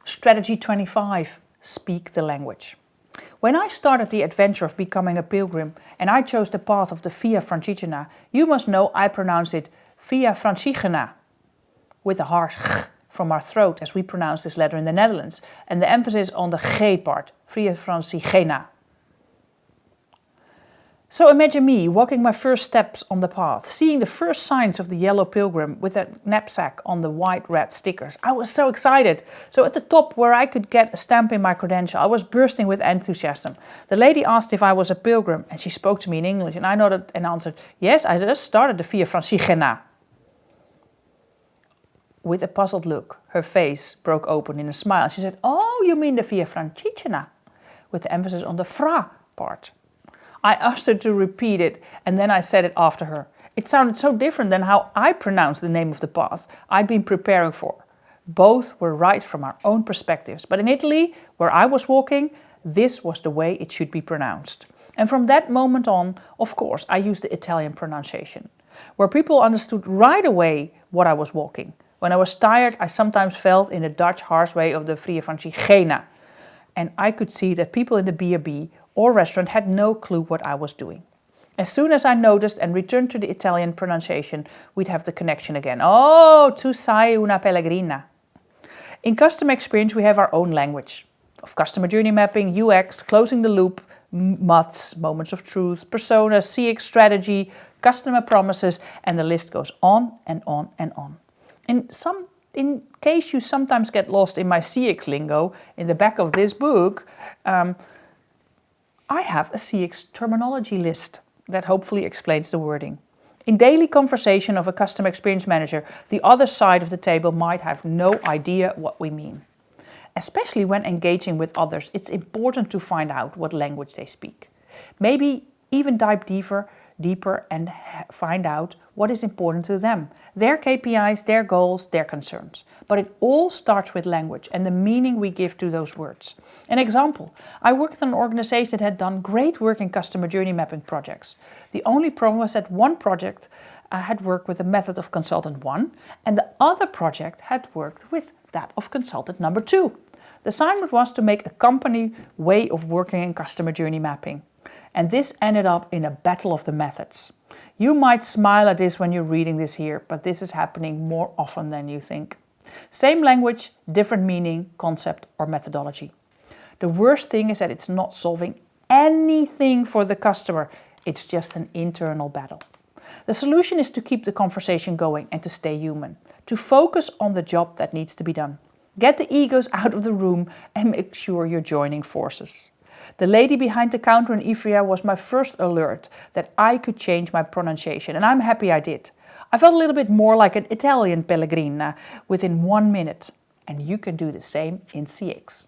Strategy 25. Speak the language. When I started the adventure of becoming a pilgrim and I chose the path of the Via Francigena, you must know I pronounce it Via Francigena, with a harsh ch from our throat as we pronounce this letter in the Netherlands, and the emphasis on the G part, Via Francigena. So imagine me walking my first steps on the path, seeing the first signs of the yellow pilgrim with a knapsack on the white red stickers. I was so excited. So at the top where I could get a stamp in my credential, I was bursting with enthusiasm. The lady asked if I was a pilgrim and she spoke to me in English and I nodded and answered, yes, I just started the Via Francigena. With a puzzled look, her face broke open in a smile. She said, oh, you mean the Via Francigena, with the emphasis on the fra part. I asked her to repeat it and then I said it after her. It sounded so different than how I pronounced the name of the path I'd been preparing for. Both were right from our own perspectives, but in Italy, where I was walking, this was the way it should be pronounced. And from that moment on, of course, I used the Italian pronunciation, where people understood right away what I was walking. When I was tired, I sometimes felt in the Dutch harsh way of the Via Francigena, and I could see that people in the B&B or restaurant had no clue what I was doing. As soon as I noticed and returned to the Italian pronunciation, we'd have the connection again. Oh, tu sei una pellegrina. In customer experience, we have our own language of customer journey mapping, UX, closing the loop, MOTS, moments of truth, persona, CX strategy, customer promises, and the list goes on and on and on. In case you sometimes get lost in my CX lingo, in the back of this book, I have a CX terminology list that hopefully explains the wording. In daily conversation of a customer experience manager, the other side of the table might have no idea what we mean. Especially when engaging with others, it's important to find out what language they speak. Maybe even dive deeper and find out what is important to them, their KPIs, their goals, their concerns. But it all starts with language and the meaning we give to those words. An example, I worked in an organization that had done great work in customer journey mapping projects. The only problem was that one project had worked with the method of consultant 1 and the other project had worked with that of consultant number 2. The assignment was to make a company way of working in customer journey mapping. And this ended up in a battle of the methods. You might smile at this when you're reading this here, but this is happening more often than you think. Same language, different meaning, concept or methodology. The worst thing is that it's not solving anything for the customer. It's just an internal battle. The solution is to keep the conversation going and to stay human, to focus on the job that needs to be done. Get the egos out of the room and make sure you're joining forces. The lady behind the counter in Ivrea was my first alert that I could change my pronunciation, and I'm happy I did. I felt a little bit more like an Italian pellegrina within 1 minute, and you can do the same in CX.